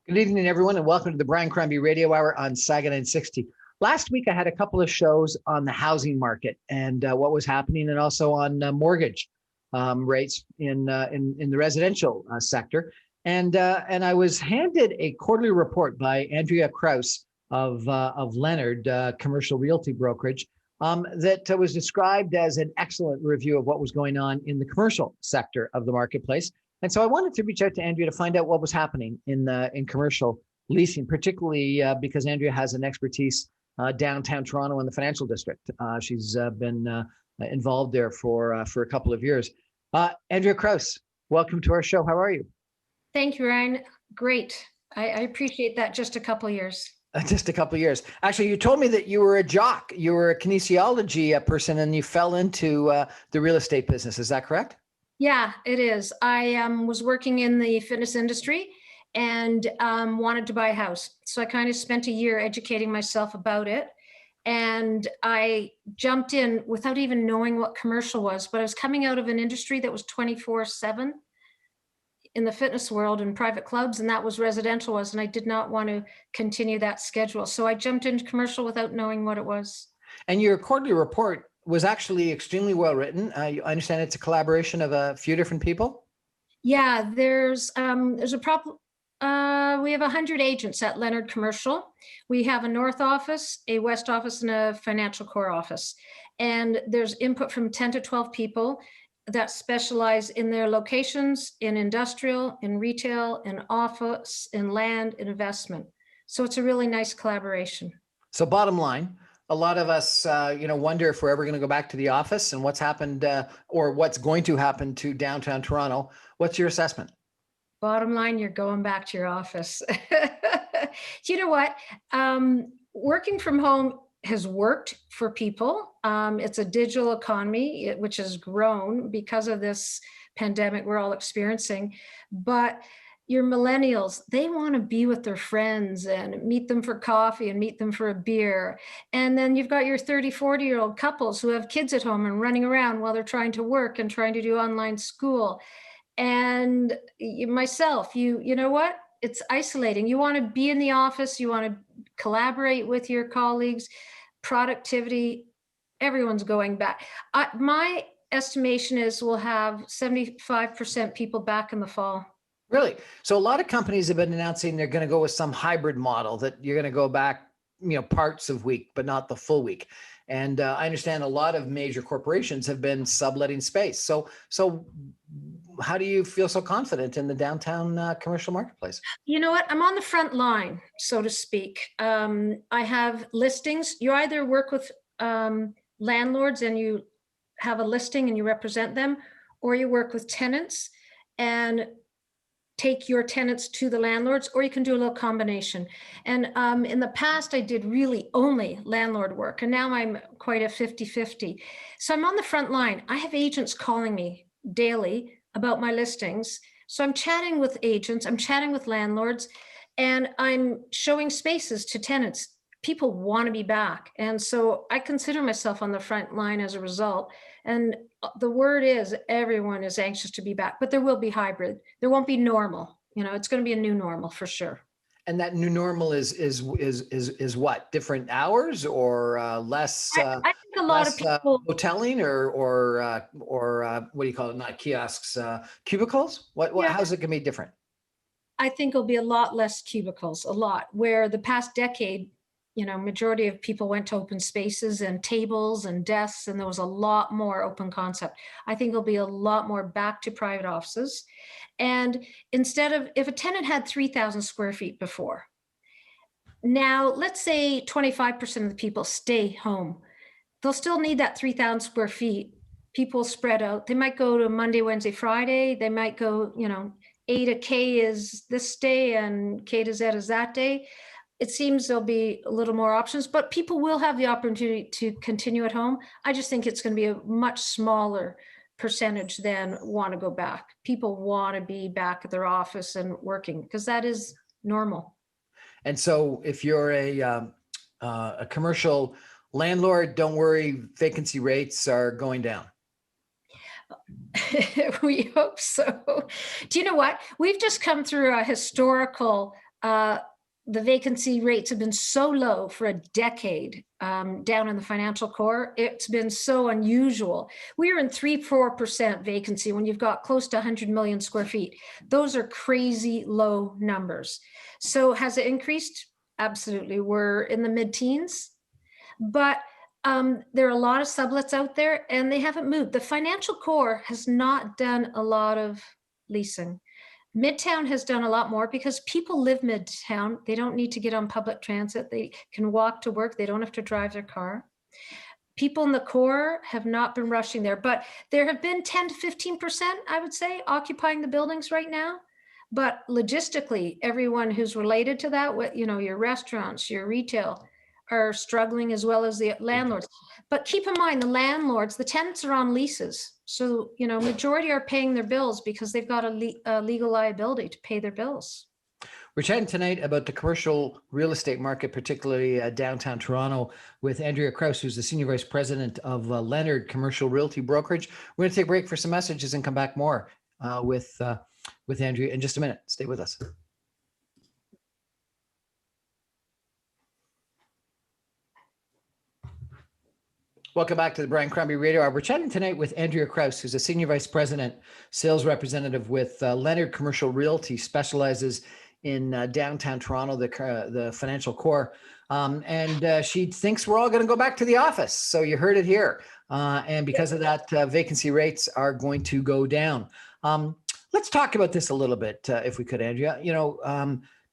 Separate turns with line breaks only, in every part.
Good evening, everyone, and welcome to the Brian Crombie Radio Hour on Saga 960. Last week, I had a couple of shows on the housing market and what was happening, and also on mortgage rates in the residential sector. And I was handed a quarterly report by Andrea Kraus of Leonard Commercial Realty Brokerage that was described as an excellent review of what was going on in the commercial sector of the marketplace. And so I wanted to reach out to Andrea to find out what was happening in commercial leasing, particularly because Andrea has an expertise downtown Toronto in the financial district. She's been involved there for a couple of years. Andrea Kraus, welcome to our show. How are you?
Thank you, Ryan. Great. I appreciate that. Just a couple of years.
Just a couple of years. Actually, you told me that you were a jock. You were a kinesiology person, and you fell into the real estate business. Is that correct?
Yeah, it is. I was working in the fitness industry and wanted to buy a house. So I kind of spent a year educating myself about it. And I jumped in without even knowing what commercial was, but I was coming out of an industry that was 24/7 in the fitness world and private clubs, and that was residential and I did not want to continue that schedule. So I jumped into commercial without knowing what it was.
And your quarterly report was actually extremely well written. I understand it's a collaboration of a few different people.
Yeah, there's a problem. We have 100 agents at Leonard Commercial. We have a North office, a West office, and a financial core office. And there's input from 10 to 12 people that specialize in their locations, in industrial, in retail, in office, in land, in investment. So it's a really nice collaboration.
So bottom line, a lot of us, wonder if we're ever going to go back to the office and what's happened or what's going to happen to downtown Toronto. What's your assessment?
Bottom line, you're going back to your office. You know what? Working from home has worked for people. It's a digital economy, which has grown because of this pandemic we're all experiencing. But your millennials, they want to be with their friends and meet them for coffee and meet them for a beer. And then you've got your 30, 40-year-old couples who have kids at home and running around while they're trying to work and trying to do online school. And myself, you know what? It's isolating. You want to be in the office. You want to collaborate with your colleagues. Productivity, everyone's going back. My estimation is we'll have 75% people back in the fall.
Really? So a lot of companies have been announcing they're going to go with some hybrid model that you're going to go back, parts of week, but not the full week. And I understand a lot of major corporations have been subletting space. So how do you feel so confident in the downtown commercial marketplace?
You know what? I'm on the front line, so to speak. I have listings. You either work with landlords and you have a listing and you represent them, or you work with tenants and take your tenants to the landlords, or you can do a little combination. And in the past, I did really only landlord work, and now I'm quite a 50-50. So I'm on the front line. I have agents calling me daily about my listings. So I'm chatting with agents, I'm chatting with landlords, and I'm showing spaces to tenants. People want to be back. And so I consider myself on the front line as a result. And the word is everyone is anxious to be back, but there will be hybrid. There won't be normal. It's going to be a new normal for sure.
And that new normal is what? Different hours or less?
I think a lot of people
hoteling or what do you call it? Not kiosks, cubicles. What? How's it gonna be different?
I think it'll be a lot less cubicles. A lot. Where the past decade, majority of people went to open spaces and tables and desks, and there was a lot more open concept. I think there'll be a lot more back to private offices. And instead of, if a tenant had 3,000 square feet before, now let's say 25% of the people stay home. They'll still need that 3,000 square feet. People spread out. They might go to Monday, Wednesday, Friday. They might go, A to K is this day and K to Z is that day. It seems there'll be a little more options, but people will have the opportunity to continue at home. I just think it's going to be a much smaller percentage than want to go back. People want to be back at their office and working because that is normal.
And so if you're a commercial landlord, don't worry, vacancy rates are going down.
We hope so. Do you know what? We've just come through a historical The vacancy rates have been so low for a decade down in the financial core. It's been so unusual. We are in 3-4% vacancy when you've got close to 100 million square feet. Those are crazy low numbers. So has it increased? Absolutely. We're in the mid-teens, but there are a lot of sublets out there and they haven't moved. The financial core has not done a lot of leasing. Midtown has done a lot more because people live Midtown. They don't need to get on public transit. They can walk to work. They don't have to drive their car. People in the core have not been rushing there, but there have been 10 to 15%, I would say, occupying the buildings right now. But logistically, everyone who's related to that, your restaurants, your retail, are struggling as well as the landlords. But keep in mind, the landlords, the tenants are on leases. So, majority are paying their bills because they've got a legal liability to pay their bills.
We're chatting tonight about the commercial real estate market, particularly downtown Toronto, with Andrea Kraus, who's the Senior Vice President of Leonard Commercial Realty Brokerage. We're going to take a break for some messages and come back more with Andrea in just a minute. Stay with us. Welcome back to the Brian Crombie Radio Hour. We're chatting tonight with Andrea Kraus, who's a Senior Vice President, Sales Representative with Leonard Commercial Realty, specializes in downtown Toronto, the financial core. And she thinks we're all going to go back to the office. So you heard it here. And because of that, vacancy rates are going to go down. Let's talk about this a little bit, if we could, Andrea.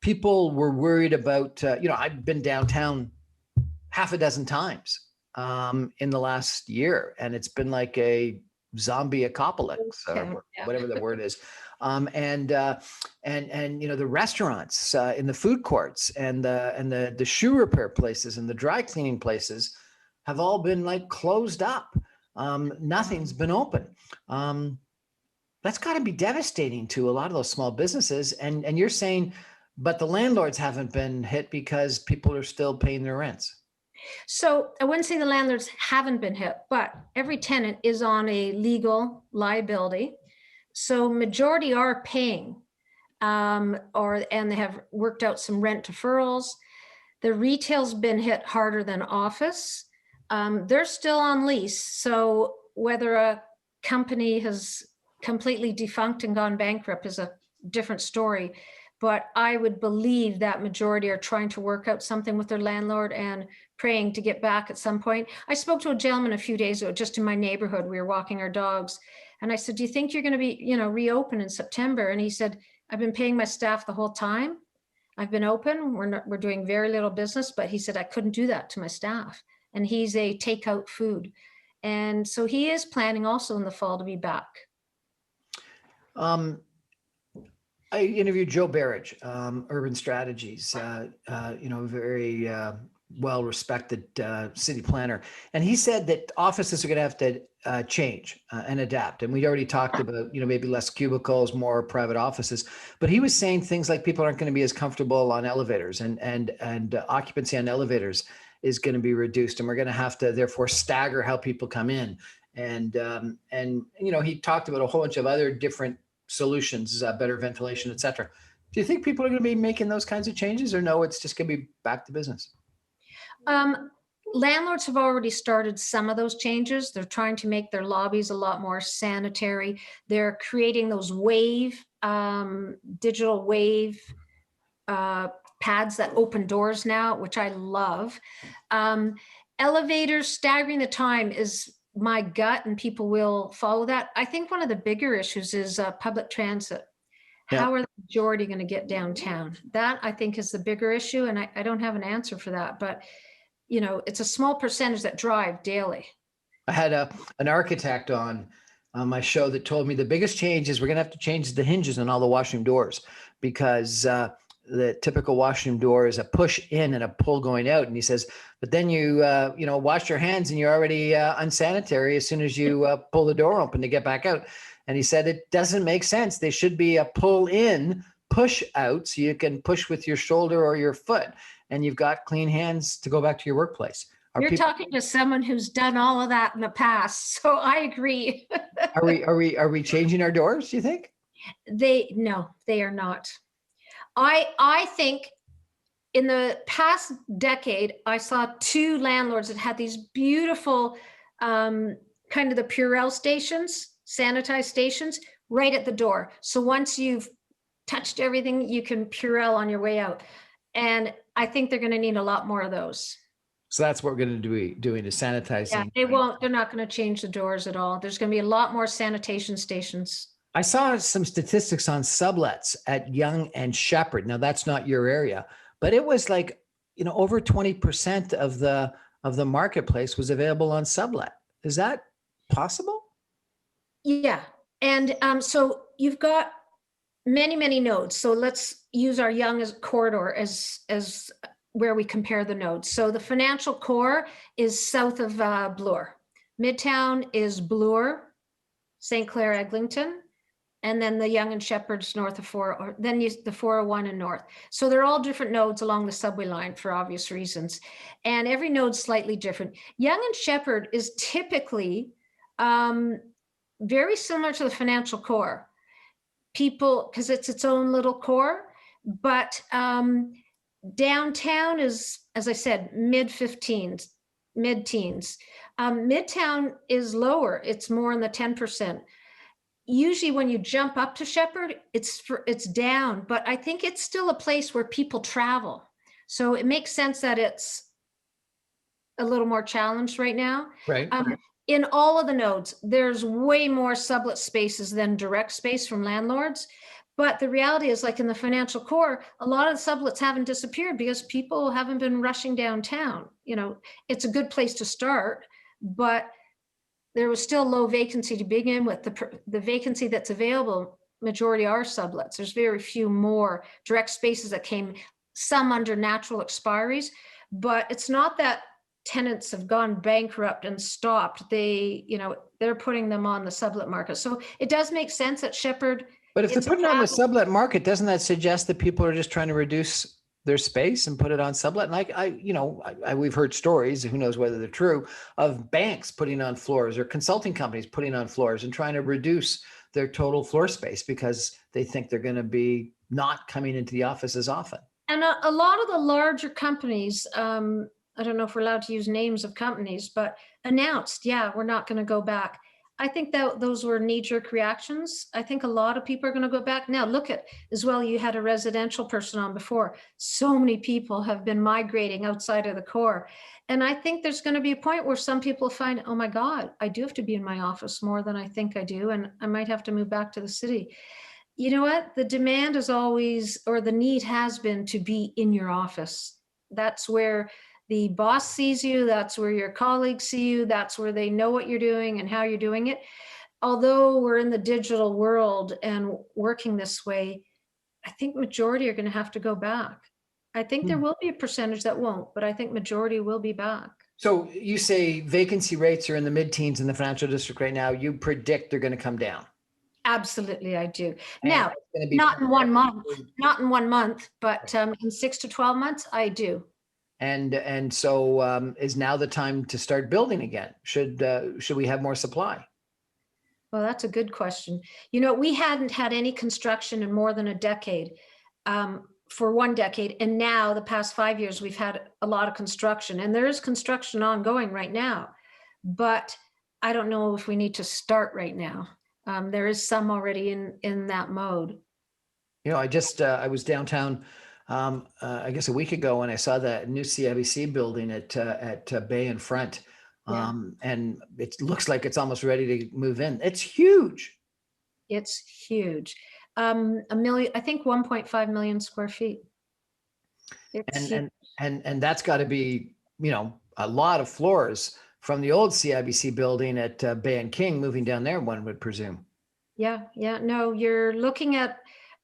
People were worried about, I've been downtown half a dozen times in the last year, and it's been like a zombie apocalypse, or whatever the word is. And the restaurants in the food courts and the shoe repair places and the dry cleaning places have all been like closed up. Nothing's been open. That's got to be devastating to a lot of those small businesses. And you're saying, but the landlords haven't been hit because people are still paying their rents.
So I wouldn't say the landlords haven't been hit, but every tenant is on a legal liability. So majority are paying, and they have worked out some rent deferrals. The retail's been hit harder than office. They're still on lease. So whether a company has completely defunct and gone bankrupt is a different story. But I would believe that majority are trying to work out something with their landlord and praying to get back at some point. I spoke to a gentleman a few days ago, just in my neighborhood. We were walking our dogs. And I said, do you think you're going to be, reopen in September? And he said, I've been paying my staff the whole time. I've been open. We're doing very little business. But he said, I couldn't do that to my staff. And he's a takeout food. And so he is planning also in the fall to be back.
I interviewed Joe Barrage, Urban Strategies, very well-respected city planner. And he said that offices are going to have to change and adapt. And we already talked about, maybe less cubicles, more private offices. But he was saying things like people aren't going to be as comfortable on elevators and occupancy on elevators is going to be reduced. And we're going to have to, therefore, stagger how people come in. And he talked about a whole bunch of other different solutions, better ventilation, et cetera. Do you think people are going to be making those kinds of changes, or no, it's just going to be back to business?
Landlords have already started some of those changes. They're trying to make their lobbies a lot more sanitary. They're creating those digital wave pads that open doors now, which I love. Elevators, staggering the time is my gut, and people will follow that. I think one of the bigger issues is public transit. Yeah. How are the majority going to get downtown? That, I think, is the bigger issue, and I don't have an answer for that. But, it's a small percentage that drive daily.
I had an architect on my show that told me the biggest change is we're going to have to change the hinges on all the washroom doors, because the typical washroom door is a push in and a pull going out. And he says, but then you wash your hands and you're already unsanitary as soon as you pull the door open to get back out. And he said, it doesn't make sense. They should be a pull in, push out, so you can push with your shoulder or your foot, and you've got clean hands to go back to your workplease.
You're talking to someone who's done all of that in the past, so I agree.
Are we changing our doors, do you think?
No, they are not. I think in the past decade, I saw 2 landlords that had these beautiful kind of the Purell stations, sanitized stations, right at the door. So once you've touched everything, you can Purell on your way out. And I think they're going to need a lot more of those.
So that's what we're going to be doing, is
Yeah,
sanitizing.
they're not going to change the doors at all. There's going to be a lot more sanitation stations.
I saw some statistics on sublets at Young and Shepherd. Now that's not your area, but it was like, over 20% of the marketplace was available on sublet. Is that possible?
Yeah. And so you've got many nodes. So let's use our Young as corridor as where we compare the nodes. So the financial core is south of Bloor. Midtown is Bloor, St. Clair, Eglinton, and then the Young and Shepherd's north of the 401 and north. So they're all different nodes along the subway line for obvious reasons. And every node's slightly different. Young and Shepherd is typically very similar to the financial core. People, because it's its own little core, but downtown is, as I said, mid-teens. Midtown is lower. It's more in the 10%. Usually when you jump up to Shepherd, it's down, but I think it's still a place where people travel. So it makes sense that it's a little more challenged right now.
Right.
In all of the nodes, there's way more sublet spaces than direct space from landlords. But the reality is, like in the financial core, a lot of the sublets haven't disappeared because people haven't been rushing downtown. It's a good place to start, but there was still low vacancy to begin with. The vacancy that's available, majority are sublets. There's very few more direct spaces that came, some under natural expiries, but it's not that tenants have gone bankrupt and stopped. They're putting them on the sublet market. So it does make sense that Shepherd.
But if they're putting it on the sublet market, doesn't that suggest that people are just trying to reduce their space and put it on sublet? And we've heard stories, who knows whether they're true, of banks putting on floors or consulting companies putting on floors and trying to reduce their total floor space because they think they're going to be not coming into the office as often.
And a lot of the larger companies, I don't know if we're allowed to use names of companies, but announced, we're not going to go back. I think that those were knee-jerk reactions. I think a lot of people are going to go back. Now, look at, as well, you had a residential person on before. So many people have been migrating outside of the core. And I think there's going to be a point where some people find, oh my God, I do have to be in my office more than I think I do. And I might have to move back to the city. You know what? The demand is always, or the need has been, to be in your office. That's where the boss sees you, that's where your colleagues see you, that's where they know what you're doing and how you're doing it. Although we're in the digital world and working this way, I think majority are going to have to go back. I think there will be a percentage that won't, but I think majority will be back.
So you say vacancy rates are in the mid-teens in the financial district right now. You predict they're going to come down?
Absolutely, I do.
And
now, not in 1 month, but in 6 to 12 months, I do.
And so is now the time to start building again? Should we have more supply?
Well, that's a good question. We hadn't had any construction in more than a decade, for 1 decade. And now the past 5 years, we've had a lot of construction, and there is construction ongoing right now, but I don't know if we need to start right now. There is some already in that mode.
I was downtown, I guess a week ago, and I saw the new CIBC building at Bay and Front. And it looks like it's almost ready to move in. It's huge.
It's huge. I think 1.5 million square feet.
And that's got to be, a lot of floors from the old CIBC building at Bay and King moving down there, one would presume.
Yeah. No, you're looking at,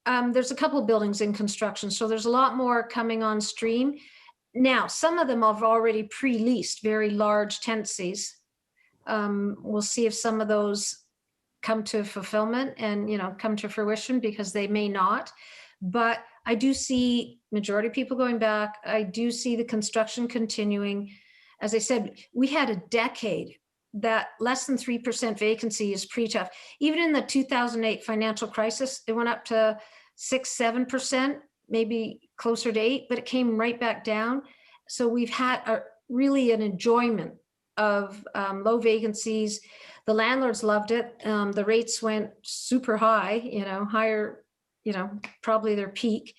there's a couple of buildings in construction, so there's a lot more coming on stream. Now, some of them have already pre-leased very large tenancies. We'll see if some of those come to fulfillment and, come to fruition, because they may not. But I do see majority of people going back. I do see the construction continuing. As I said, we had a decade that less than 3% vacancy is pretty tough. Even in the 2008 financial crisis, it went up to 6-7%. maybe closer to 8, but it came right back down. So we've had really an enjoyment of low vacancies. The landlords loved it. The rates went super high, higher, probably their peak.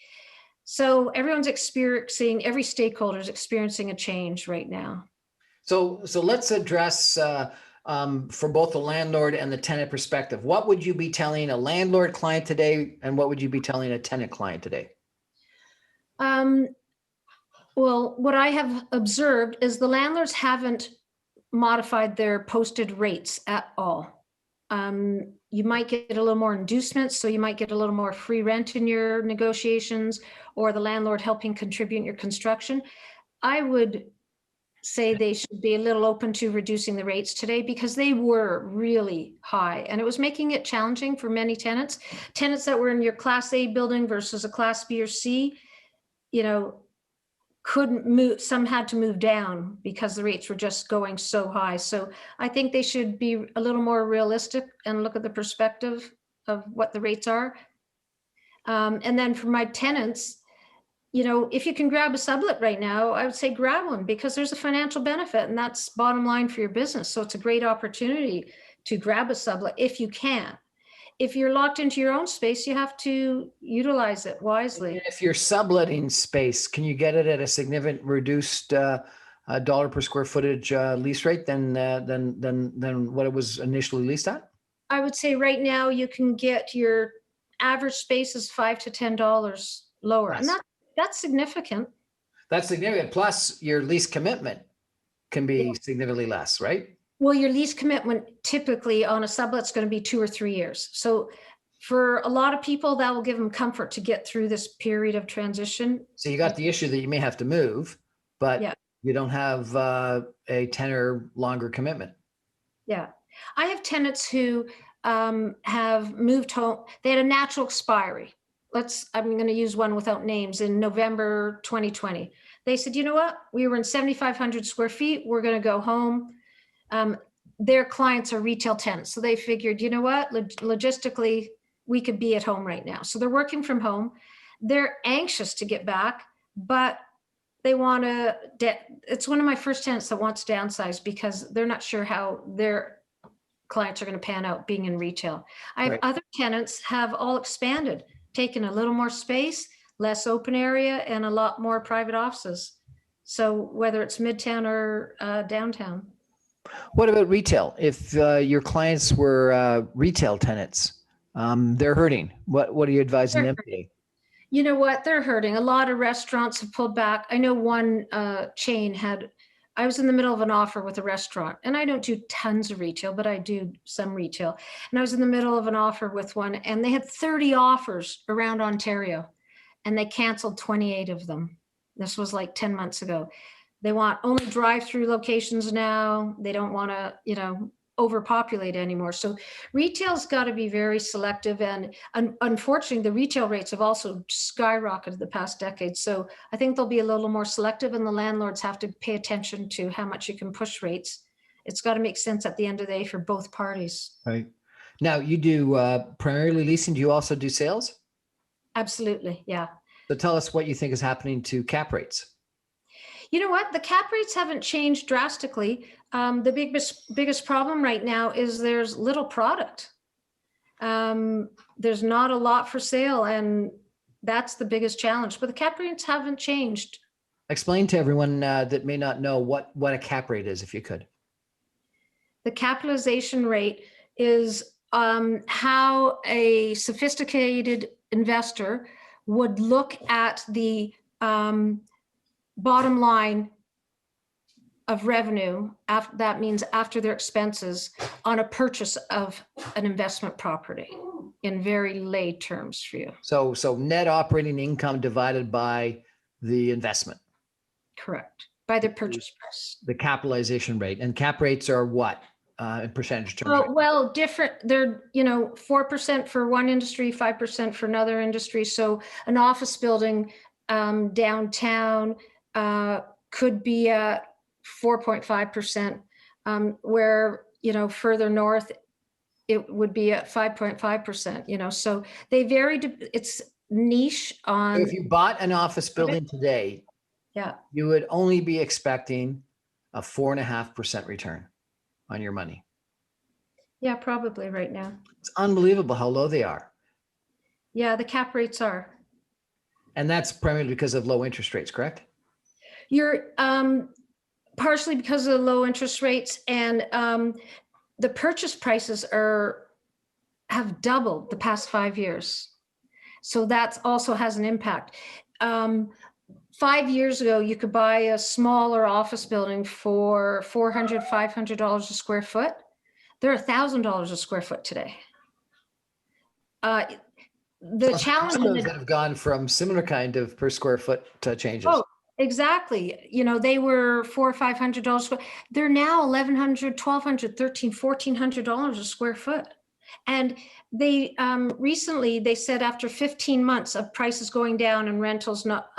So everyone's experiencing, every stakeholder is experiencing a change right now.
So let's address for both the landlord and the tenant perspective. What would you be telling a landlord client today, and what would you be telling a tenant client today?
Well, what I have observed is the landlords haven't modified their posted rates at all. You might get a little more inducements, so you might get a little more free rent in your negotiations, or the landlord helping contribute in your construction. I would say they should be a little open to reducing the rates today, because they were really high and it was making it challenging for many tenants that were in your Class A building versus a Class B or C, couldn't move. Some had to move down because the rates were just going so high. So I think they should be a little more realistic and look at the perspective of what the rates are. And then for my tenants, if you can grab a sublet right now, I would say grab one, because there's a financial benefit, and that's bottom line for your business. So it's a great opportunity to grab a sublet if you can. If you're locked into your own space, you have to utilize it wisely.
If you're subletting space, can you get it at a significant reduced dollar per square footage lease rate than what it was initially leased at?
I would say right now you can get your average space is $5 to $10 lower,
Yes.
and that's significant.
That's significant. Plus, your lease commitment can be significantly less, right?
Well, your lease commitment typically on a sublet's going to be 2 or 3 years. So for a lot of people, that will give them comfort to get through this period of transition.
So you got the issue that you may have to move, but you don't have a 10 or longer commitment.
Yeah. I have tenants who have moved home. They had a natural expiry. I'm going to use one without names, in November 2020. They said, you know what? We were in 7,500 square feet. We're going to go home. Their clients are retail tenants. So they figured, you know what? Logistically, we could be at home right now. So they're working from home. They're anxious to get back, but they want to, it's one of my first tenants that wants to downsize because they're not sure how their clients are going to pan out being in retail. I have other tenants have all expanded, taken a little more space, less open area, and a lot more private offices. So whether it's Midtown or downtown.
What about retail? If your clients were retail tenants, they're hurting. What are you advising them to do?
You know what? They're hurting. A lot of restaurants have pulled back. I know one chain I was in the middle of an offer with a restaurant, and I don't do tons of retail, but I do some retail. And I was in the middle of an offer with one, and they had 30 offers around Ontario, and they canceled 28 of them. This was like 10 months ago. They want only drive-through locations now. They don't want to, overpopulate anymore. So retail's got to be very selective. And unfortunately, the retail rates have also skyrocketed the past decade. So I think they'll be a little more selective, and the landlords have to pay attention to how much you can push rates. It's got to make sense at the end of the day for both parties.
Right. Now, you do primarily leasing. Do you also do sales?
Absolutely. Yeah.
So tell us what you think is happening to cap rates.
You know what? The cap rates haven't changed drastically. The biggest problem right now is there's little product. There's not a lot for sale, and that's the biggest challenge. But the cap rates haven't changed.
Explain to everyone that may not know what a cap rate is, if you could.
The capitalization rate is how a sophisticated investor would look at the bottom line of revenue, that means after their expenses, on a purchase of an investment property, in very lay terms for you.
So net operating income divided by the investment.
Correct. By the purchase price.
The capitalization rate. And cap rates are what in percentage terms?
Well, different. They're 4% for one industry, 5% for another industry. So an office building downtown could be at 4.5%, where, further north, it would be at 5.5%, so they vary. It's niche on.
If you bought an office building today,
Yeah.
you would only be expecting a 4.5% return on your money.
Yeah, probably right now.
It's unbelievable how low they are.
Yeah, the cap rates are.
And that's primarily because of low interest rates, correct?
You're partially because of the low interest rates, and the purchase prices have doubled the past 5 years. So that also has an impact. 5 years ago, you could buy a smaller office building for $400, $500 a square foot. They're $1,000 a square foot today. The challenge
Condos that have gone from similar kind of per square foot changes.
Oh, exactly. You know, they were $400 or $500. They're now $1,100, $1,200, $1,300, $1,400 a square foot. And they recently they said after 15 months of prices going down and rentals not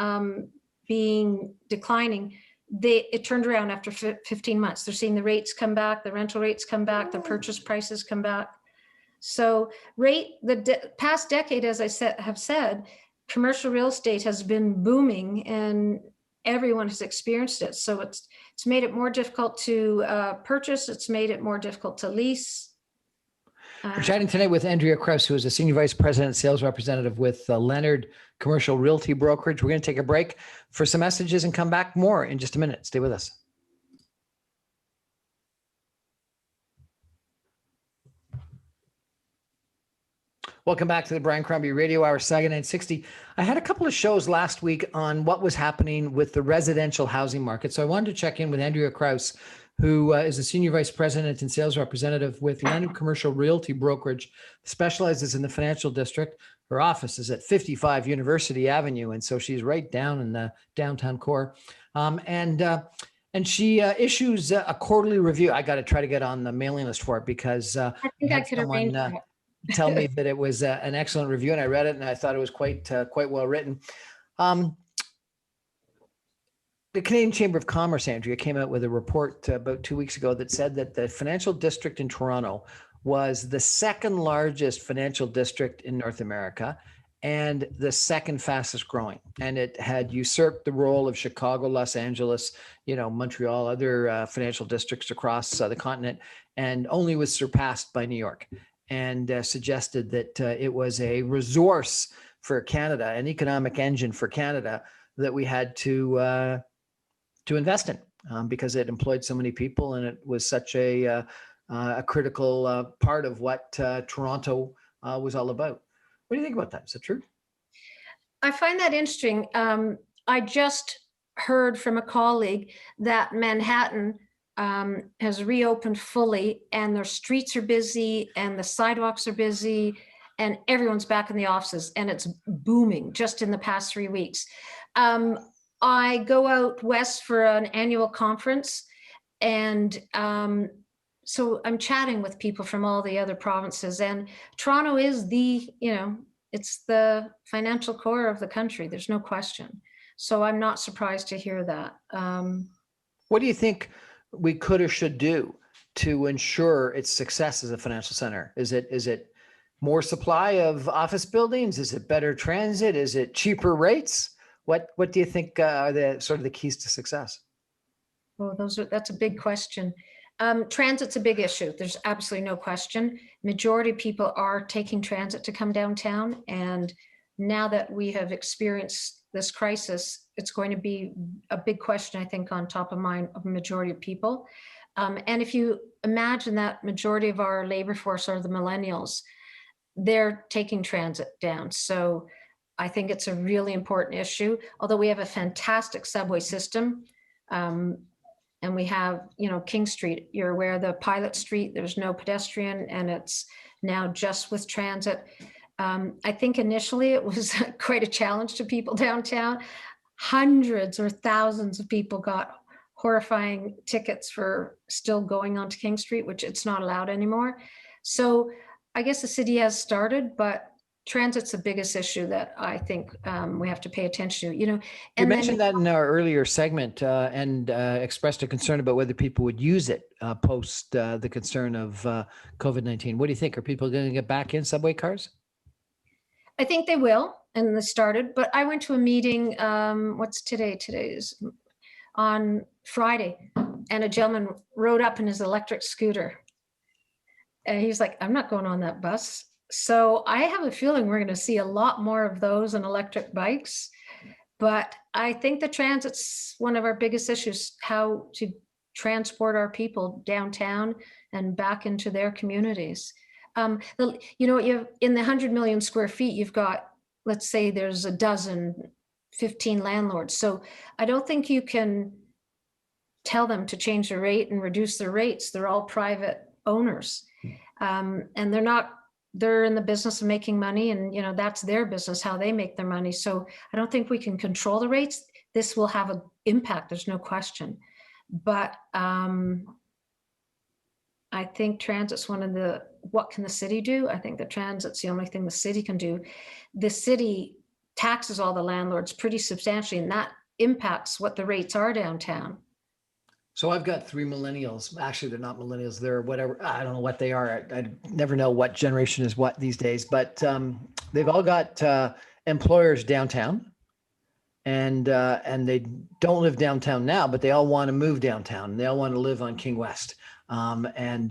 being declining, it turned around after 15 months. They're seeing the rates come back, the rental rates come back, the purchase prices come back. So past decade, as I have said, commercial real estate has been booming and everyone has experienced it. So it's made it more difficult to purchase. It's made it more difficult to lease.
We're chatting tonight with Andrea Kraus, who is a Senior Vice President Sales Representative with Leonard Commercial Realty Brokerage. We're going to take a break for some messages and come back more in just a minute. Stay with us. Welcome back to the Brian Crombie Radio Hour, Saga 960. I had a couple of shows last week on what was happening with the residential housing market. So I wanted to check in with Andrea Kraus, who is a Senior Vice President and Sales Representative with Leonard Commercial Realty Brokerage, specializes in the financial district. Her office is at 55 University Avenue, and so she's right down in the downtown core. And she issues a quarterly review. I got to try to get on the mailing list for it because
I think I could arrange that.
Tell me that it was an excellent review, and I read it and I thought it was quite well written. The Canadian Chamber of Commerce, Andrea, came out with a report about 2 weeks ago that said that the financial district in Toronto was the second largest financial district in North America and the second fastest growing. And it had usurped the role of Chicago, Los Angeles, Montreal, other financial districts across the continent, and only was surpassed by New York. And suggested that it was a resource for Canada, an economic engine for Canada that we had to invest in because it employed so many people and it was such a critical part of what Toronto was all about. What do you think about that? Is that true?
I find that interesting. I just heard from a colleague that Manhattan has reopened fully and their streets are busy and the sidewalks are busy and everyone's back in the offices and it's booming just in the past 3 weeks. I go out west for an annual conference and so I'm chatting with people from all the other provinces, and Toronto is it's the financial core of the country. There's no question. So I'm not surprised to hear that.
What do you think we could or should do to ensure its success as a financial center? Is it more supply of office buildings? Is it better transit? Is it cheaper rates? What do you think are the sort of the keys to success?
Well, that's a big question. Transit's a big issue. There's absolutely no question. Majority of people are taking transit to come downtown. And now that we have experienced this crisis, it's going to be a big question, I think, on top of mind of a majority of people. And if you imagine that majority of our labor force are the millennials, they're taking transit down. So I think it's a really important issue, although we have a fantastic subway system. And we have, King Street, you're aware of the Pilot Street, there's no pedestrian and it's now just with transit. I think initially it was quite a challenge to people downtown. Hundreds or thousands of people got horrifying tickets for still going onto King Street, which it's not allowed anymore. So I guess the city has started, but transit's the biggest issue that I think we have to pay attention to.
You mentioned that in our earlier segment and expressed a concern about whether people would use it post the concern of COVID-19. What do you think? Are people going to get back in subway cars?
I think they will, and they started, but I went to a meeting, what's today? Today's on Friday, and a gentleman rode up in his electric scooter. And he's like, I'm not going on that bus. So I have a feeling we're going to see a lot more of those and electric bikes. But I think the transit's one of our biggest issues, how to transport our people downtown and back into their communities. You have in the 100 million square feet, you've got, let's say there's a dozen, 15 landlords. So I don't think you can tell them to change their rate and reduce their rates. They're all private owners. And they're in the business of making money, and that's their business, how they make their money. So I don't think we can control the rates. This will have an impact, there's no question. But I think transit's one of the, what can the city do? I think the transit's the only thing the city can do. The city taxes all the landlords pretty substantially, and that impacts what the rates are downtown.
So I've got 3 millennials. Actually, they're not millennials. They're whatever. I don't know what they are. I never know what generation is what these days. But they've all got employers downtown, and they don't live downtown now, but they all want to move downtown. They all want to live on King West, and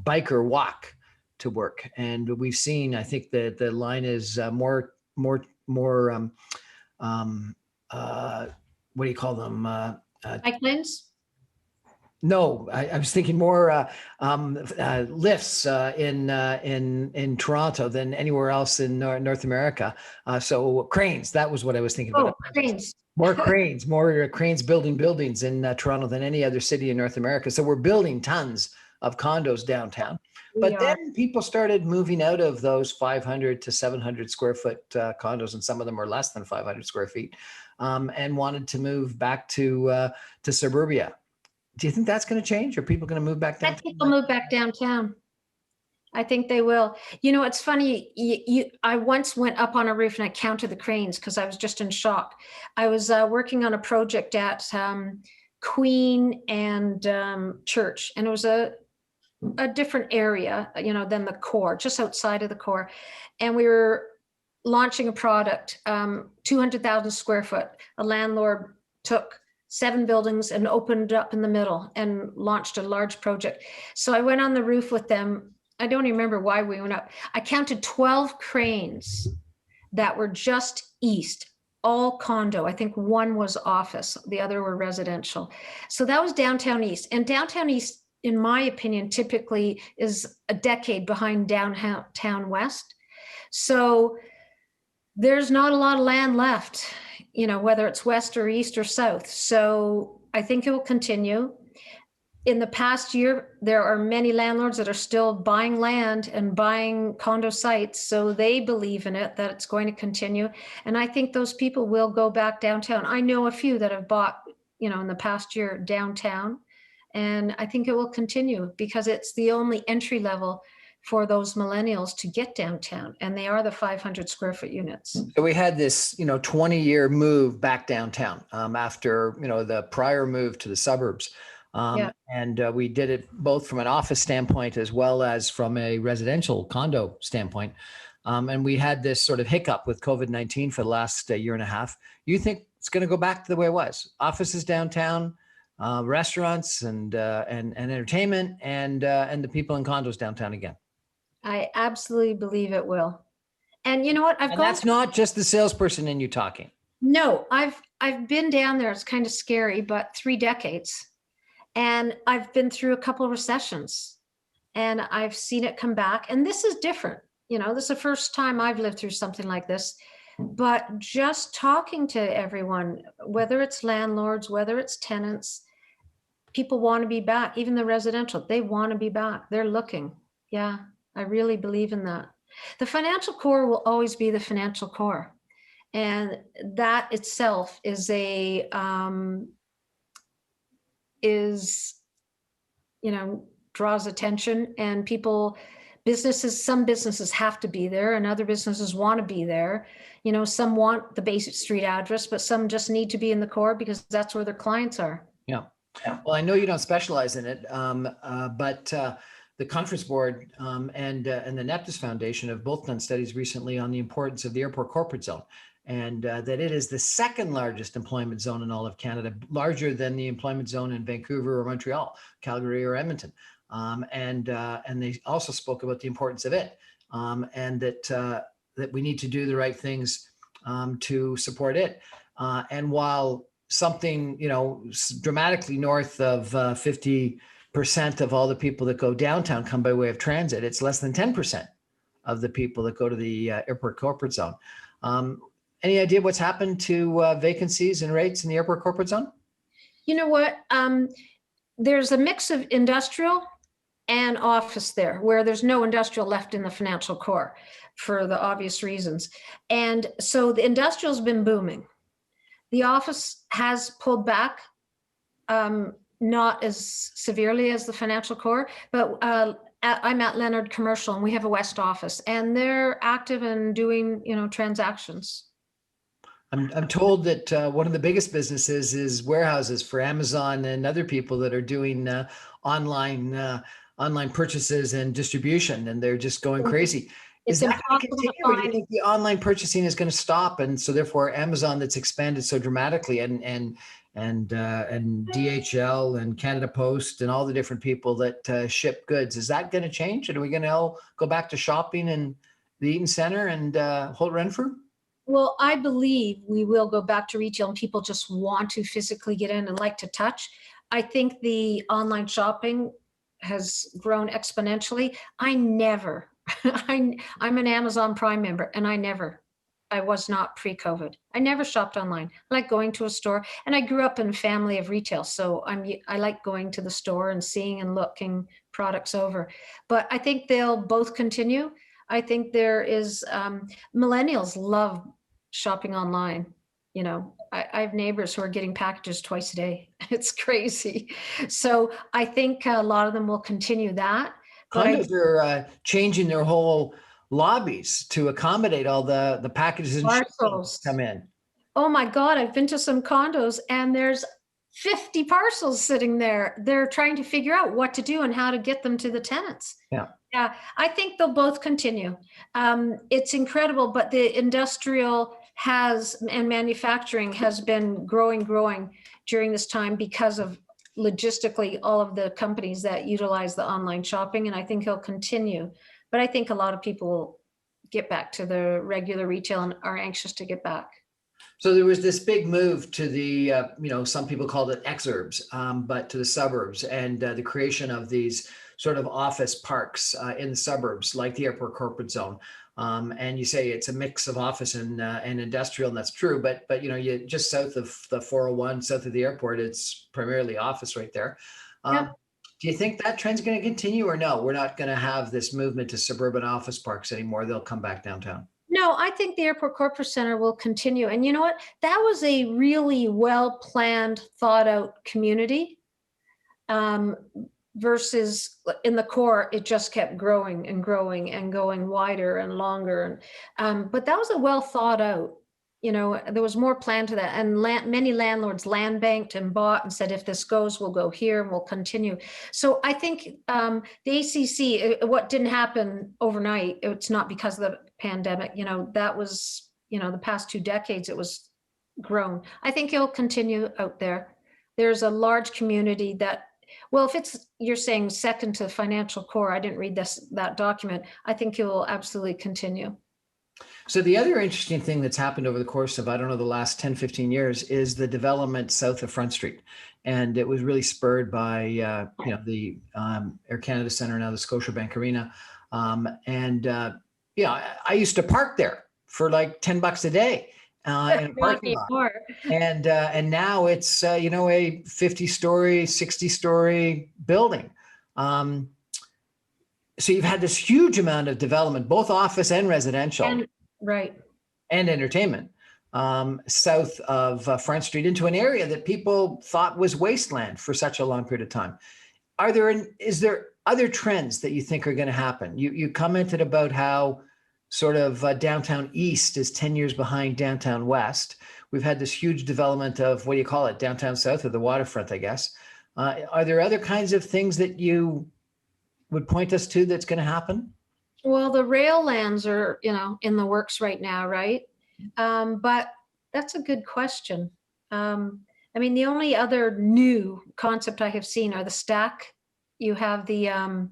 bike or walk to work. And we've seen. I think that the line is more. What do you call them?
Bike lanes?
No, I was thinking more lifts in Toronto than anywhere else in North America. So cranes, that was what I was thinking about.
Cranes.
More cranes building buildings in Toronto than any other city in North America. So we're building tons of condos downtown. But then people started moving out of those 500 to 700 square foot condos, and some of them are less than 500 square feet, and wanted to move back to suburbia. Do you think that's going to change? Are people going to move back downtown?
I think they'll move back downtown. I think they will. It's funny. I once went up on a roof and I counted the cranes because I was just in shock. I was working on a project at Queen and Church, and it was a different area, than the core, just outside of the core. And we were launching a product, 200,000 square foot. A landlord took 7 buildings and opened up in the middle and launched a large project. So I went on the roof with them. I don't even remember why we went up. I counted 12 cranes that were just east, all condo. I think one was office, the other were residential. So that was downtown east. And downtown east, in my opinion, typically is a decade behind downtown west. So there's not a lot of land left, whether it's west or east or south. So I think it will continue. In the past year, there are many landlords that are still buying land and buying condo sites. So they believe in it, that it's going to continue. And I think those people will go back downtown. I know a few that have bought, in the past year downtown. And I think it will continue because it's the only entry level for those millennials to get downtown, and they are the 500 square foot units.
So we had this, 20-year move back downtown after, the prior move to the suburbs. And we did it both from an office standpoint as well as from a residential condo standpoint. And we had this sort of hiccup with COVID-19 for the last year and a half. You think it's going to go back to the way it was? Offices downtown, restaurants and entertainment, and the people in condos downtown again?
I absolutely believe it will. And you know what?
That's not just the salesperson in you talking.
No, I've been down there. It's kind of scary, but 3 decades. And I've been through a couple of recessions, and I've seen it come back. And this is different. This is the first time I've lived through something like this. But just talking to everyone, whether it's landlords, whether it's tenants, people want to be back. Even the residential, they want to be back. They're looking. Yeah. I really believe in that. The financial core will always be the financial core. And that itself is draws attention, and some businesses have to be there and other businesses want to be there. Some want the basic street address, but some just need to be in the core because that's where their clients are.
Yeah. Well, I know you don't specialize in it, but the Conference Board and the Neptus Foundation have both done studies recently on the importance of the airport corporate zone, and that it is the second largest employment zone in all of Canada, larger than the employment zone in Vancouver or Montreal, Calgary or Edmonton. And they also spoke about the importance of it, and that we need to do the right things to support it. And while something, dramatically north of 50% of all the people that go downtown come by way of transit, it's less than 10% of the people that go to the airport corporate zone. Any idea what's happened to vacancies and rates in the airport corporate zone?
You know what? There's a mix of industrial and office there, where there's no industrial left in the financial core for the obvious reasons. And so the industrial's been booming. The office has pulled back, not as severely as the financial core, but I'm at Leonard Commercial and we have a West office and they're active in doing, transactions.
I'm told that one of the biggest businesses is warehouses for Amazon and other people that are doing online purchases and distribution, and they're just going crazy. Is that going to continue, or do you think the online purchasing is going to stop, and so therefore Amazon, that's expanded so dramatically, and DHL and Canada Post and all the different people that ship goods, is that going to change? And are we going to all go back to shopping in the Eaton Centre and Holt Renfrew?
Well, I believe we will go back to retail and people just want to physically get in and like to touch. I think the online shopping has grown exponentially. I'm an Amazon Prime member and I was not pre-COVID. I never shopped online. I like going to a store, and I grew up in a family of retail. So I like going to the store and seeing and looking products over, but I think they'll both continue. I think there is, millennials love shopping online. I have neighbors who are getting packages twice a day. It's crazy. So I think a lot of them will continue that.
Condos are changing their whole lobbies to accommodate all the packages and parcels come in.
Oh my God, I've been to some condos and there's 50 parcels sitting there. They're trying to figure out what to do and how to get them to the tenants.
Yeah.
Yeah, I think they'll both continue. It's incredible, but the industrial and manufacturing has been growing during this time because of logistically all of the companies that utilize the online shopping, and I think it'll continue. But I think a lot of people will get back to the regular retail and are anxious to get back.
So there was this big move to the, some people called it exurbs, but to the suburbs, and the creation of these sort of office parks in the suburbs, like the airport corporate zone. And you say it's a mix of office and industrial, and that's true. But you just south of the 401, south of the airport, it's primarily office right there. Yeah. Do you think that trend's going to continue, or no? We're not going to have this movement to suburban office parks anymore. They'll come back downtown.
No, I think the Airport Corporate Center will continue. And you know what? That was a really well-planned, thought-out community. Versus in the core, it just kept growing and growing and going wider and longer. But that was a well thought out, there was more planned to that. And many landlords land banked and bought and said, if this goes, we'll go here and we'll continue. So I think the ACC, what didn't happen overnight, it's not because of the pandemic, that was, the past 2 decades, it was grown. I think it'll continue out there. There's a large community that, well, if you're saying second to financial core, I didn't read that document. I think it will absolutely continue.
So the other interesting thing that's happened over the course of, the last 10, 15 years is the development south of Front Street. And it was really spurred by, the Air Canada Centre, now the Scotiabank Arena. I used to park there for like $10 a day. In a parking lot. And now it's a 50-story, 60-story building. So you've had this huge amount of development, both office and residential, and entertainment, south of Front Street, into an area that people thought was wasteland for such a long period of time. Is there other trends that you think are going to happen? You commented about how sort of downtown east is 10 years behind downtown west. We've had this huge development of, what do you call it, downtown south, or the waterfront, I guess. Are there other kinds of things that you would point us to that's going to happen?
Well, the rail lands are, in the works right now, right? But that's a good question. I mean, the only other new concept I have seen are the stack. You have the, oh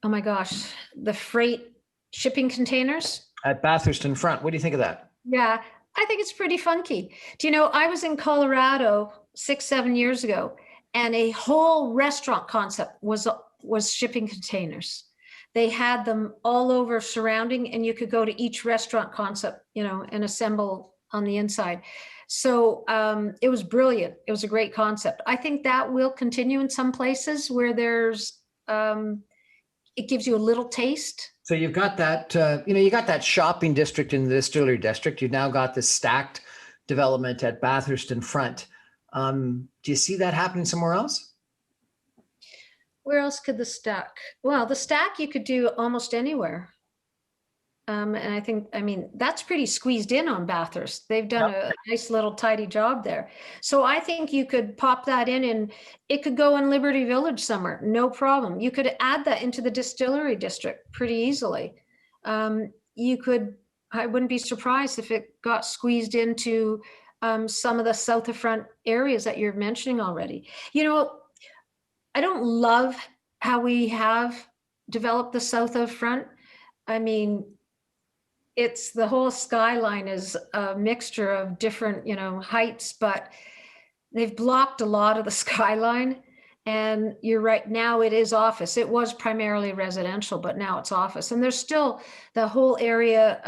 my gosh, the freight shipping containers.
At Bathurst in front. What do you think of that?
Yeah, I think it's pretty funky. Do you know, I was in Colorado 6, 7 years ago, and a whole restaurant concept was shipping containers. They had them all over surrounding, and you could go to each restaurant concept, and assemble on the inside. So it was brilliant. It was a great concept. I think that will continue in some places where there's, it gives you a little taste.
So you've got that, you got that shopping district in the distillery district. You've now got this stacked development at Bathurst in front. Do you see that happening somewhere else?
Where else could the stack? Well, the stack you could do almost anywhere. And I mean, that's pretty squeezed in on Bathurst. They've done a nice little tidy job there. So I think you could pop that in and it could go in Liberty Village somewhere, no problem. You could add that into the distillery district pretty easily. I wouldn't be surprised if it got squeezed into some of the south of front areas that you're mentioning already. I don't love how we have developed the south of front. I mean, it's the whole skyline is a mixture of different, heights, but they've blocked a lot of the skyline. And you're right, now it is office. It was primarily residential, but now it's office. And there's still the whole area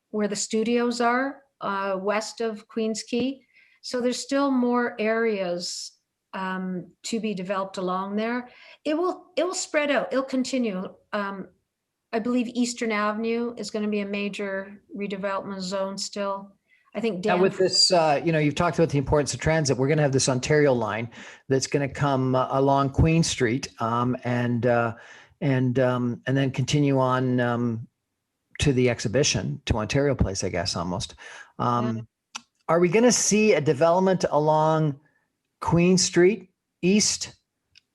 where the studios are west of Queens Quay. So there's still more areas to be developed along there. It will spread out. It'll continue. I believe Eastern Avenue is going to be a major redevelopment zone still. I think
Now with this, you've talked about the importance of transit. We're going to have this Ontario line that's going to come along Queen Street and then continue on to the exhibition, to Ontario Place, I guess, almost. Are we going to see a development along Queen Street east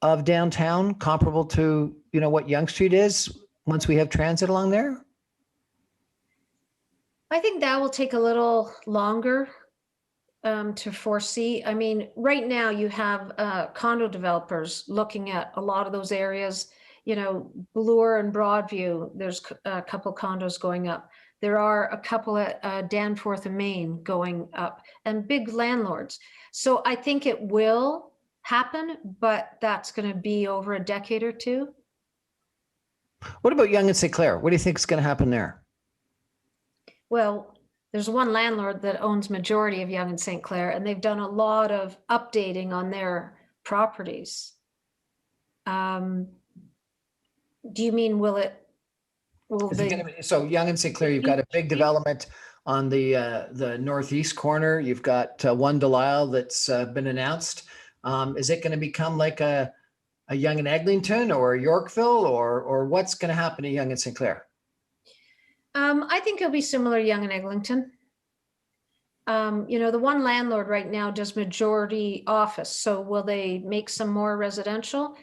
of downtown comparable to, what Yonge Street is once we have transit along there?
I think that will take a little longer to foresee. I mean, right now you have condo developers looking at a lot of those areas, Bloor and Broadview, there's a couple condos going up. There are a couple at Danforth and Maine going up, and big landlords. So I think it will happen, but that's going to be over a decade or two.
What about Yonge and St. Clair? What do you think is going to happen there?
Well, there's one landlord that owns majority of Yonge and St. Clair, and they've done a lot of updating on their properties. Do you mean
So Yonge and St. Clair, you've got a big development on the northeast corner. You've got one Delisle that's been announced. Is it going to become like a Yonge and Eglinton or Yorkville, or what's going to happen to Yonge and St. Clair?
I think it'll be similar to Yonge and Eglinton. The one landlord right now does majority office. So will they make some more residential?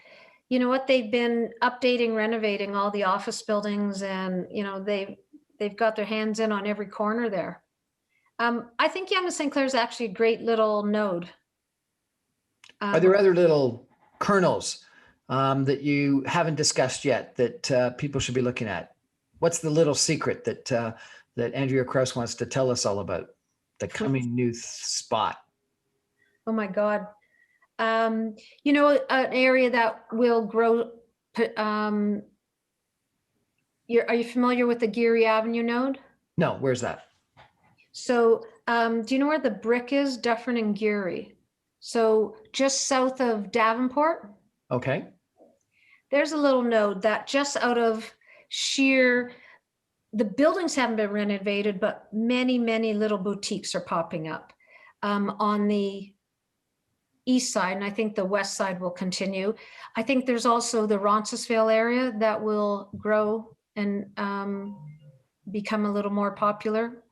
You know what? They've been updating, renovating all the office buildings, and they've got their hands in on every corner there. I think Yonge and St. Clair is actually a great little node.
Are there other little kernels that you haven't discussed yet that people should be looking at? What's the little secret that Andrea Kraus wants to tell us all about the coming new spot?
Oh my God. An area that will grow. Are you familiar with the Geary Avenue node?
No, where's that?
So do you know where the brick is? Dufferin and Geary. So just south of Davenport.
Okay.
There's a little node that just out of the buildings haven't been renovated, but many, many little boutiques are popping up on the east side, and I think the west side will continue. I think there's also the Roncesvalles area that will grow and become a little more popular.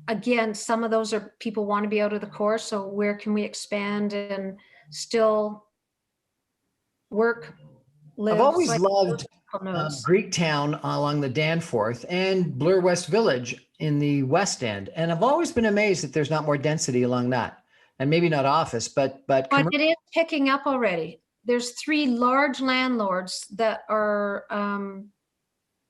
Again, some of those are people want to be out of the core, so where can we expand and still work lives.
I've always
like
loved
knows.
Greektown along the Danforth and Bloor West Village in the West End. And I've always been amazed that there's not more density along that. And maybe not office, but
But it is picking up already. There's 3 large landlords that are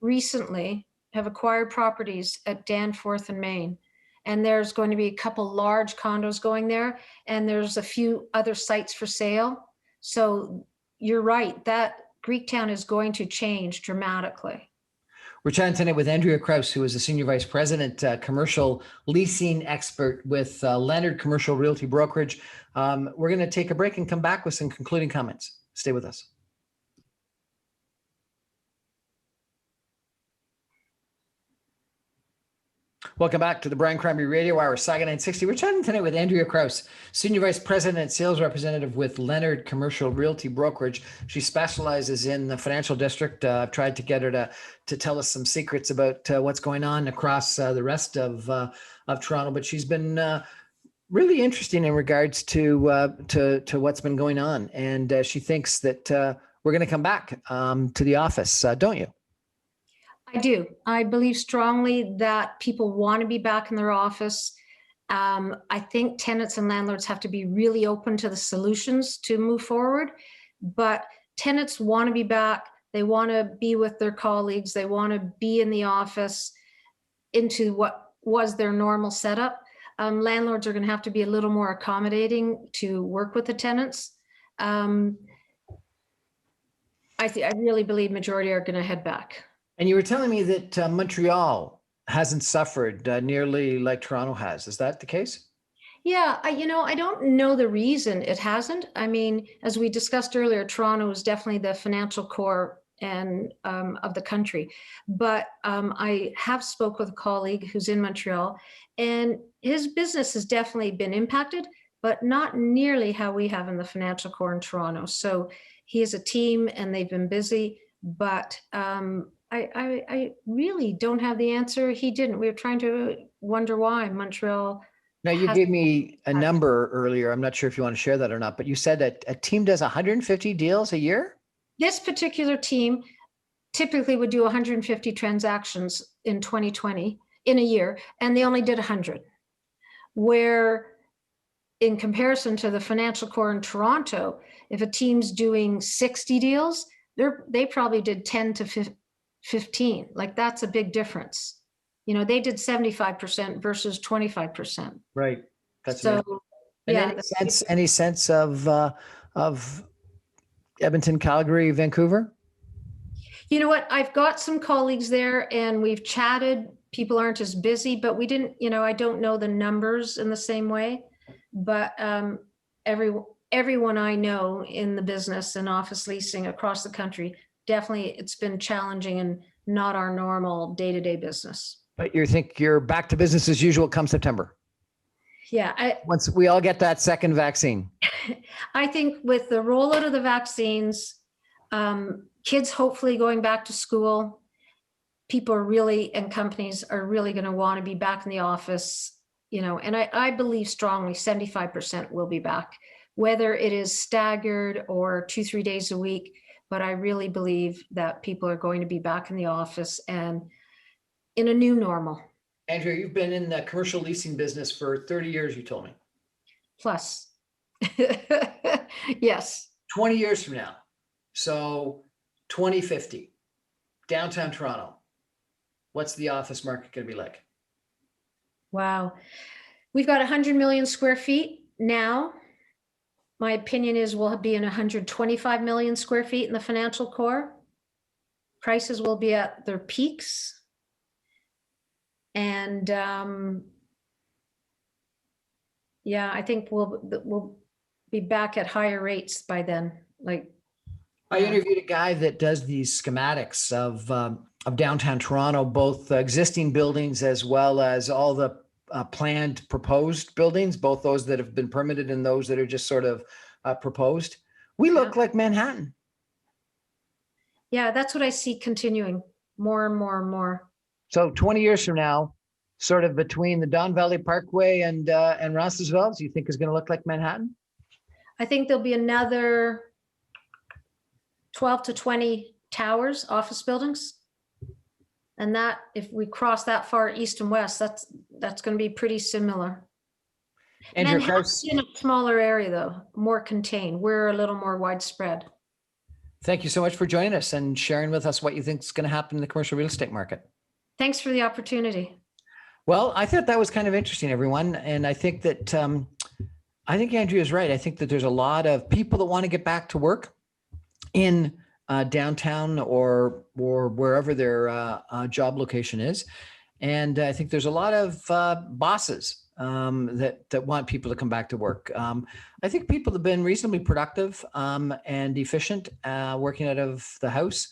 recently have acquired properties at Danforth and Maine. And there's going to be a couple large condos going there, and there's a few other sites for sale. So you're right, that Greektown is going to change dramatically.
We're chatting tonight with Andrea Kraus, who is a Senior Vice President, Commercial Leasing Expert with Leonard Commercial Realty Brokerage. We're going to take a break and come back with some concluding comments. Stay with us. Welcome back to the Brian Crombie Radio Hour, Saga 960. We're chatting tonight with Andrea Kraus, Senior Vice President, Sales Representative with Leonard Commercial Realty Brokerage. She specializes in the financial district. I've tried to get her to tell us some secrets about what's going on across the rest of Toronto, but she's been really interesting in regards to what's been going on. And she thinks that we're going to come back to the office, don't you?
I do. I believe strongly that people want to be back in their office. I think tenants and landlords have to be really open to the solutions to move forward, but tenants want to be back. They want to be with their colleagues. They want to be in the office into what was their normal setup. Landlords are going to have to be a little more accommodating to work with the tenants. I really believe majority are going to head back.
And you were telling me that Montreal hasn't suffered nearly like Toronto has. Is that the case?
Yeah, I don't know the reason it hasn't. I mean, as we discussed earlier, Toronto is definitely the financial core and of the country. But I have spoke with a colleague who's in Montreal, and his business has definitely been impacted, but not nearly how we have in the financial core in Toronto. So he has a team, and they've been busy, but I really don't have the answer. He didn't. We were trying to wonder why Montreal.
Now, you gave me a number earlier. I'm not sure if you want to share that or not, but you said that a team does 150 deals a year?
This particular team typically would do 150 transactions in 2020 in a year, and they only did 100. Where in comparison to the financial core in Toronto, if a team's doing 60 deals, they probably did 10 to 15. Like, that's a big difference. They did 75% versus 25%.
Right. That's
so
amazing. And
yeah.
Any sense of Edmonton, Calgary, Vancouver?
You know what? I've got some colleagues there, and we've chatted. People aren't as busy, but we didn't. I don't know the numbers in the same way. But everyone I know in the business and office leasing across the country, definitely it's been challenging and not our normal day-to-day business.
But you think you're back to business as usual come September?
Yeah.
Once we all get that second vaccine.
I think with the rollout of the vaccines, kids hopefully going back to school, people are really, and companies are really going to want to be back in the office, and I believe strongly 75% will be back, whether it is staggered or 2-3 days a week. But I really believe that people are going to be back in the office and in a new normal.
Andrea, you've been in the commercial leasing business for 30 years, you told me.
Plus. Yes.
20 years from now. So 2050, downtown Toronto. What's the office market going to be like?
Wow. We've got 100 million square feet now. My opinion is we'll be in 125 million square feet in the financial core. Prices will be at their peaks. And yeah, I think we'll be back at higher rates by then.
I interviewed a guy that does these schematics of downtown Toronto, both existing buildings as well as all the planned proposed buildings, both those that have been permitted and those that are just sort of proposed. We look like Manhattan.
Yeah, that's what I see continuing more and more and more.
So 20 years from now, sort of between the Don Valley Parkway and Roncesvalles, you think is going to look like Manhattan?
I think there'll be another 12 to 20 towers, office buildings. And that, if we cross that far east and west, that's going to be pretty similar.
Andrea Kraus.
Manhattan's in a smaller area though, more contained. We're a little more widespread.
Thank you so much for joining us and sharing with us what you think is going to happen in the commercial real estate market.
Thanks for the opportunity.
Well, I thought that was kind of interesting, everyone. And I think that, I think Andrea is right. I think that there's a lot of people that want to get back to work in downtown or wherever their job location is. And I think there's a lot of bosses that want people to come back to work. I think people have been reasonably productive and efficient working out of the house.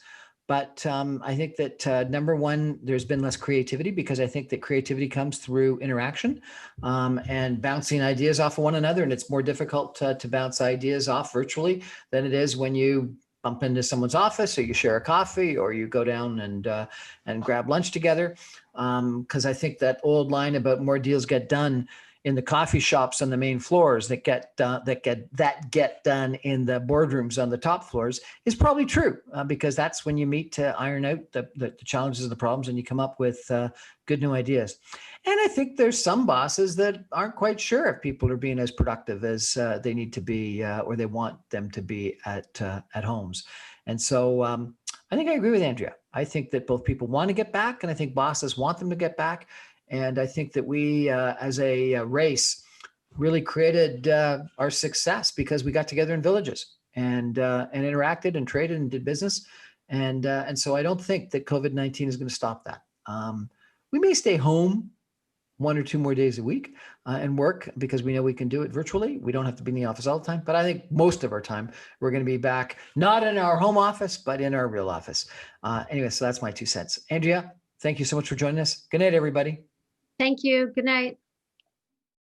But I think that number one, there's been less creativity because I think that creativity comes through interaction and bouncing ideas off of one another. And it's more difficult to bounce ideas off virtually than it is when you bump into someone's office or you share a coffee or you go down and grab lunch together. Because I think that old line about more deals get done in the coffee shops on the main floors that get done in the boardrooms on the top floors is probably true because that's when you meet to iron out the challenges and the problems and you come up with good new ideas. And I think there's some bosses that aren't quite sure if people are being as productive as they need to be or they want them to be at homes. And so I think I agree with Andrea. I think that both people want to get back and I think bosses want them to get back. And I think that we, as a race, really created our success because we got together in villages and interacted and traded and did business. And so I don't think that COVID-19 is going to stop that. We may stay home 1 or 2 more days a week and work because we know we can do it virtually. We don't have to be in the office all the time. But I think most of our time, we're going to be back, not in our home office, but in our real office. Anyway, so that's my 2 cents. Andrea, thank you so much for joining us. Good night, everybody.
Thank you. Good night.